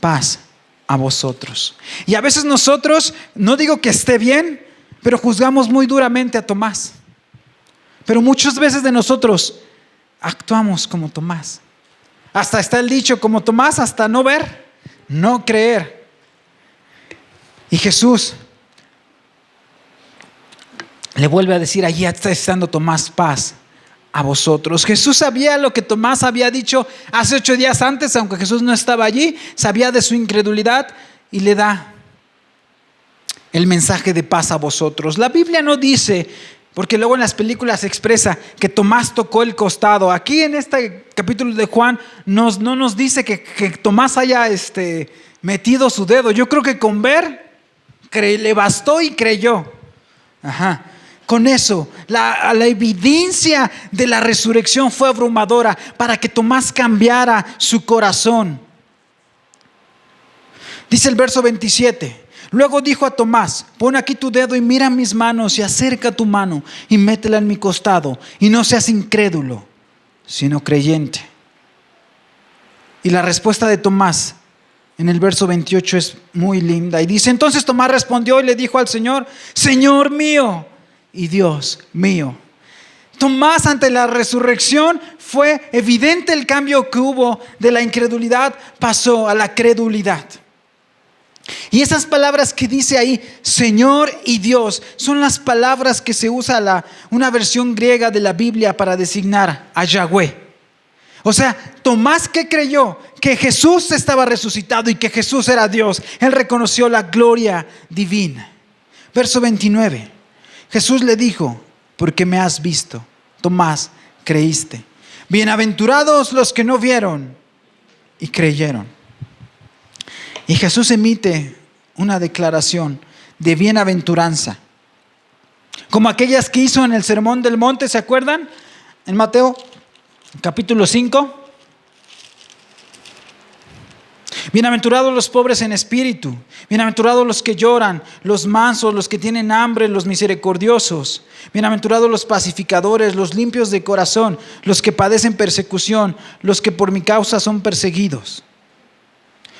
Speaker 1: paz a vosotros. Y a veces nosotros, no digo que esté bien, pero juzgamos muy duramente a Tomás. Pero muchas veces de nosotros actuamos como Tomás. Hasta está el dicho: como Tomás, hasta no ver, no creer. Y Jesús le vuelve a decir: allí está estando Tomás, paz a vosotros. Jesús sabía lo que Tomás había dicho hace 8 días antes, aunque Jesús no estaba allí. Sabía de su incredulidad y le da el mensaje de paz a vosotros. La Biblia no dice, porque luego en las películas se expresa que Tomás tocó el costado. Aquí en este capítulo de Juan no nos dice que Tomás haya metido su dedo. Yo creo que con ver le bastó y creyó. Con eso, la evidencia de la resurrección fue abrumadora para que Tomás cambiara su corazón. Dice el verso 27. Luego dijo a Tomás: pon aquí tu dedo y mira mis manos, y acerca tu mano y métela en mi costado, y no seas incrédulo, sino creyente. Y la respuesta de Tomás en el verso 28 es muy linda. Y dice: entonces Tomás respondió y le dijo al Señor: Señor mío y Dios mío. Tomás, ante la resurrección, fue evidente el cambio que hubo. De la incredulidad pasó a la credulidad. Y esas palabras que dice ahí, Señor y Dios, son las palabras que se usa una versión griega de la Biblia para designar a Yahweh. O sea, Tomás, que creyó que Jesús estaba resucitado y que Jesús era Dios, él reconoció la gloria divina. Verso 29. Jesús le dijo: porque me has visto, Tomás, creíste. Bienaventurados los que no vieron y creyeron. Y Jesús emite una declaración de bienaventuranza, como aquellas que hizo en el Sermón del Monte. ¿Se acuerdan? En Mateo capítulo 5. Bienaventurados los pobres en espíritu, bienaventurados los que lloran, los mansos, los que tienen hambre, los misericordiosos. Bienaventurados los pacificadores, los limpios de corazón, los que padecen persecución, los que por mi causa son perseguidos.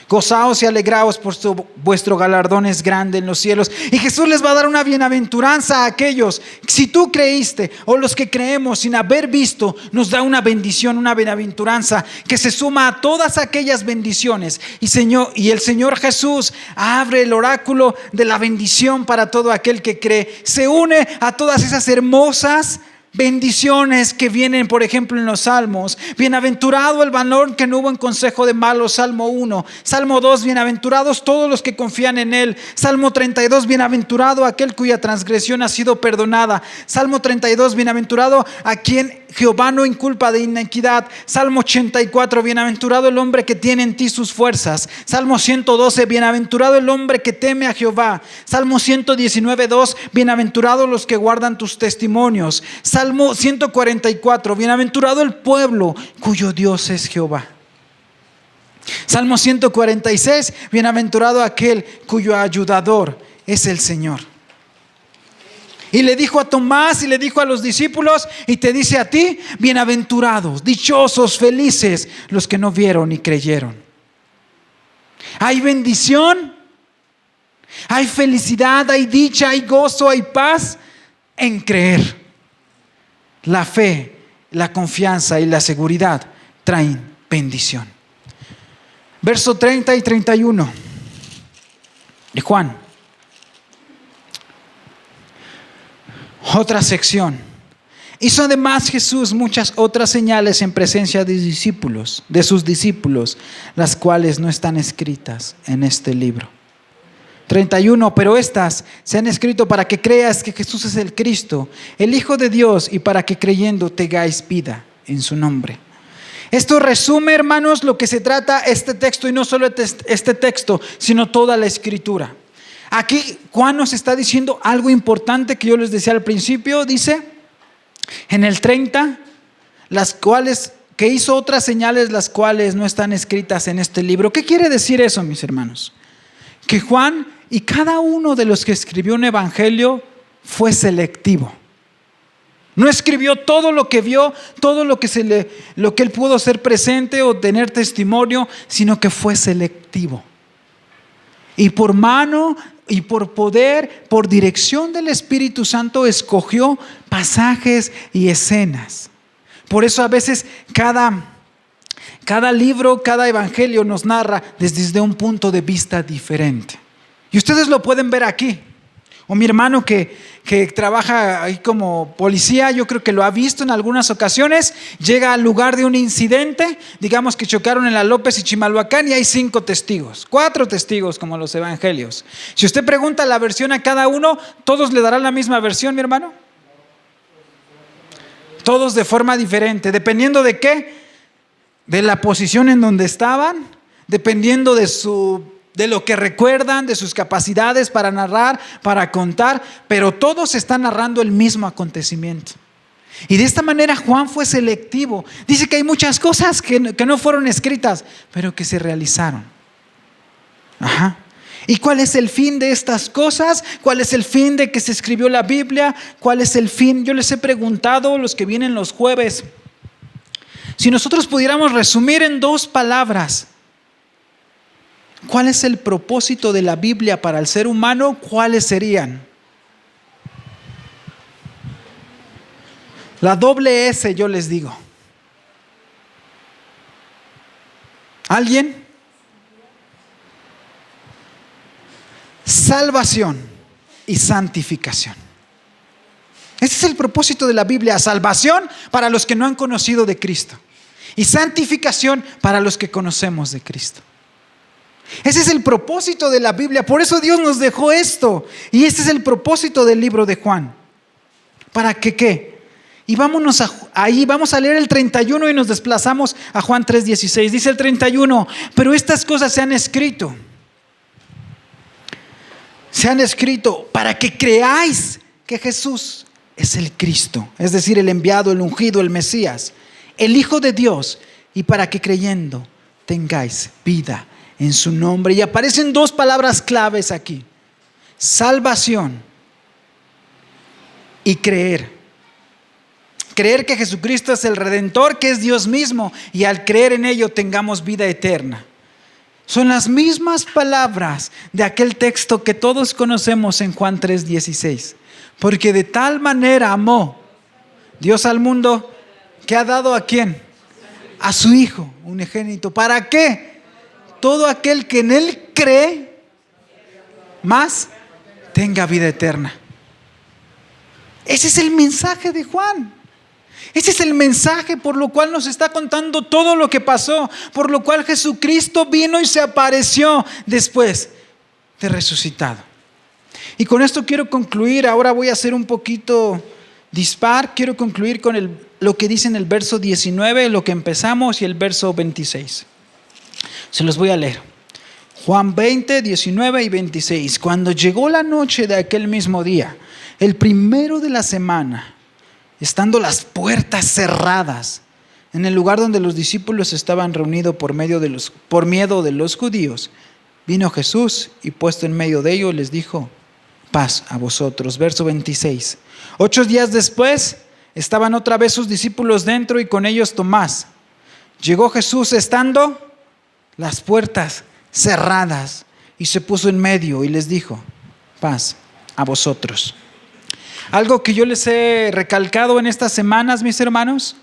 Speaker 1: Gozaos y alegraos, por vuestro galardón es grande en los cielos. Y Jesús les va a dar una bienaventuranza a aquellos. Si tú creíste, o los que creemos sin haber visto, nos da una bendición, una bienaventuranza que se suma a todas aquellas bendiciones. Y el Señor Jesús abre el oráculo de la bendición para todo aquel que cree. Se une a todas esas hermosas bendiciones que vienen, por ejemplo, en los salmos. Bienaventurado el varón que no hubo en consejo de malos, Salmo 1. Salmo 2, bienaventurados todos los que confían en él. Salmo 32, bienaventurado aquel cuya transgresión ha sido perdonada. Salmo 32, bienaventurado a quien Jehová no inculpa de iniquidad. Salmo 84, bienaventurado el hombre que tiene en ti sus fuerzas. Salmo 112, bienaventurado el hombre que teme a Jehová. Salmo 119, 2, bienaventurados los que guardan tus testimonios. Salmo 144, bienaventurado el pueblo cuyo Dios es Jehová. Salmo 146, bienaventurado aquel cuyo ayudador es el Señor. Y le dijo a Tomás y le dijo a los discípulos y te dice a ti: bienaventurados, dichosos, felices los que no vieron y creyeron. Hay bendición, hay felicidad, hay dicha, hay gozo, hay paz en creer. La fe, la confianza y la seguridad traen bendición. Verso 30 y 31 de Juan. Otra sección. Hizo además Jesús muchas otras señales en presencia de sus discípulos, las cuales no están escritas en este libro. 31. Pero estas se han escrito para que creas que Jesús es el Cristo, el Hijo de Dios, y para que creyendo tengáis vida en su nombre. Esto resume, hermanos, lo que se trata este texto, y no solo este texto, sino toda la Escritura. Aquí Juan nos está diciendo algo importante que yo les decía al principio. Dice en el 30, las cuales que hizo otras señales, las cuales no están escritas en este libro. ¿Qué quiere decir eso, mis hermanos? Que Juan y cada uno de los que escribió un evangelio fue selectivo. No escribió todo lo que vio, todo lo que él pudo ser presente o tener testimonio, sino que fue selectivo. Y por mano y por poder, por dirección del Espíritu Santo, escogió pasajes y escenas. Por eso a veces cada libro, cada evangelio nos narra desde un punto de vista diferente. Y ustedes lo pueden ver aquí. O mi hermano que trabaja ahí como policía, yo creo que lo ha visto en algunas ocasiones. Llega al lugar de un incidente, digamos que chocaron en la López y Chimalhuacán, y hay 5 testigos, 4 testigos como los evangelios. Si usted pregunta la versión a cada uno, ¿todos le darán la misma versión, mi hermano? Todos de forma diferente, dependiendo de qué, de la posición en donde estaban, dependiendo de lo que recuerdan, de sus capacidades para narrar, para contar, pero todos están narrando el mismo acontecimiento. Y de esta manera Juan fue selectivo. Dice que hay muchas cosas que no fueron escritas, pero que se realizaron. Ajá. ¿Y cuál es el fin de estas cosas? ¿Cuál es el fin de que se escribió la Biblia? ¿Cuál es el fin? Yo les he preguntado, los que vienen los jueves, si nosotros pudiéramos resumir en 2 palabras, ¿cuál es el propósito de la Biblia para el ser humano? ¿Cuáles serían? La doble S, yo les digo. ¿Alguien? Salvación y santificación. Ese es el propósito de la Biblia. Salvación para los que no han conocido de Cristo, y santificación para los que conocemos de Cristo. Ese es el propósito de la Biblia. Por eso Dios nos dejó esto. Y este es el propósito del libro de Juan. ¿Para que qué? Y vámonos ahí, vamos a leer el 31 y nos desplazamos a Juan 3:16. Dice el 31, pero estas cosas se han escrito para que creáis que Jesús es el Cristo, es decir, el enviado, el ungido, el Mesías, el Hijo de Dios, y para que creyendo tengáis vida en su nombre. Y aparecen 2 palabras claves aquí: salvación y creer. Creer que Jesucristo es el Redentor, que es Dios mismo, y al creer en ello tengamos vida eterna. Son las mismas palabras de aquel texto que todos conocemos en Juan 3:16. Porque de tal manera amó Dios al mundo, que ha dado ¿a quién? A su Hijo unigénito. ¿Para qué? Todo aquel que en Él cree, más tenga vida eterna. Ese es el mensaje de Juan. Ese es el mensaje por lo cual nos está contando todo lo que pasó, por lo cual Jesucristo vino y se apareció después de resucitado. Y con esto quiero concluir. Ahora voy a ser un poquito dispar. Quiero concluir con lo que dice en el verso 19, lo que empezamos, y el verso 26. Se los voy a leer. Juan 20, 19 y 26. Cuando llegó la noche de aquel mismo día, el primero de la semana, estando las puertas cerradas en el lugar donde los discípulos estaban reunidos por miedo de los judíos, vino Jesús y puesto en medio de ellos les dijo: paz a vosotros. Verso 26. 8 días después estaban otra vez sus discípulos dentro y con ellos Tomás. Llegó Jesús estando las puertas cerradas y se puso en medio y les dijo: paz a vosotros. Algo que yo les he recalcado en estas semanas, mis hermanos,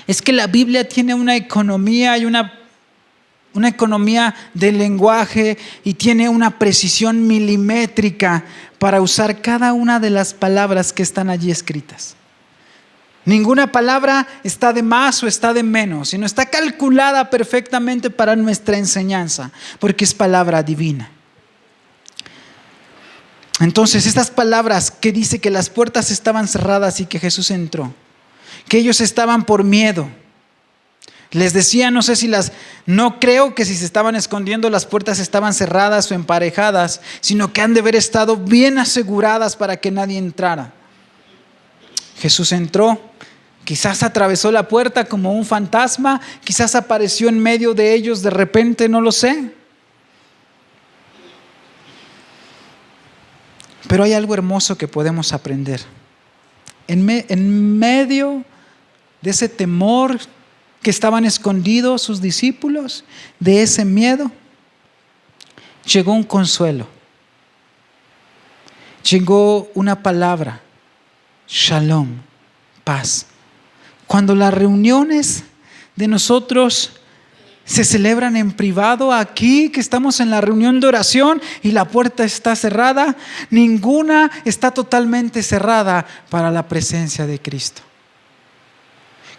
Speaker 1: es que la Biblia tiene una economía y una economía del lenguaje, y tiene una precisión milimétrica para usar cada una de las palabras que están allí escritas. Ninguna palabra está de más o está de menos, sino está calculada perfectamente para nuestra enseñanza, porque es palabra divina. Entonces, estas palabras que dice que las puertas estaban cerradas y que Jesús entró, que ellos estaban por miedo. Les decía, no creo que si se estaban escondiendo las puertas estaban cerradas o emparejadas, sino que han de haber estado bien aseguradas para que nadie entrara. Jesús entró, quizás atravesó la puerta como un fantasma, quizás apareció en medio de ellos de repente, no lo sé. Pero hay algo hermoso que podemos aprender. En medio de ese temor que estaban escondidos sus discípulos, de ese miedo, llegó un consuelo. Llegó una palabra: shalom, paz. Cuando las reuniones de nosotros se celebran en privado, aquí que estamos en la reunión de oración y la puerta está cerrada, ninguna está totalmente cerrada para la presencia de Cristo.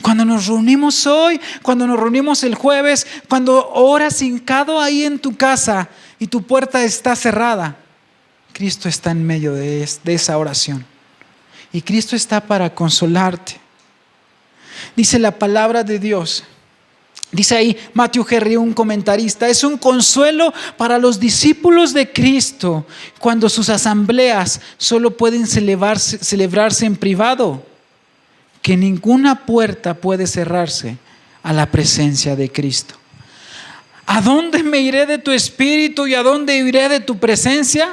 Speaker 1: Cuando nos reunimos hoy, cuando nos reunimos el jueves, cuando oras hincado ahí en tu casa y tu puerta está cerrada, Cristo está en medio de esa oración. Y Cristo está para consolarte. Dice la palabra de Dios. Dice ahí Matthew Henry, un comentarista: es un consuelo para los discípulos de Cristo cuando sus asambleas solo pueden celebrarse en privado, que ninguna puerta puede cerrarse a la presencia de Cristo. ¿A dónde me iré de tu espíritu y a dónde iré de tu presencia?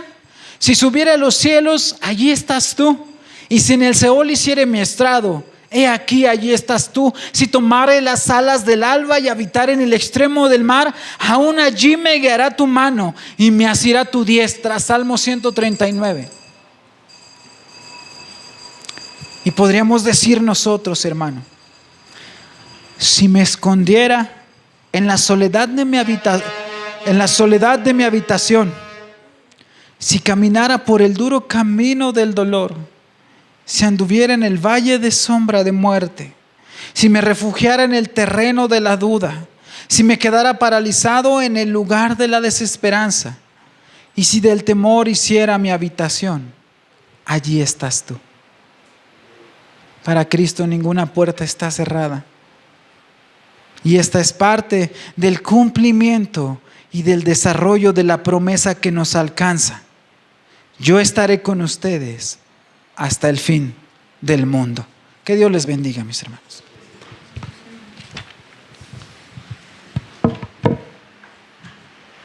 Speaker 1: Si subiera a los cielos, allí estás tú. Y si en el Seol hiciere mi estrado, he aquí, allí estás tú. Si tomare las alas del alba y habitar en el extremo del mar, aún allí me guiará tu mano y me asirá tu diestra. Salmo 139. Y podríamos decir nosotros, hermano: si me escondiera en la soledad de mi habitación, si caminara por el duro camino del dolor, si anduviera en el valle de sombra de muerte, si me refugiara en el terreno de la duda, si me quedara paralizado en el lugar de la desesperanza, y si del temor hiciera mi habitación, allí estás tú. Para Cristo ninguna puerta está cerrada. Y esta es parte del cumplimiento y del desarrollo de la promesa que nos alcanza: yo estaré con ustedes hasta el fin del mundo. Que Dios les bendiga, mis hermanos.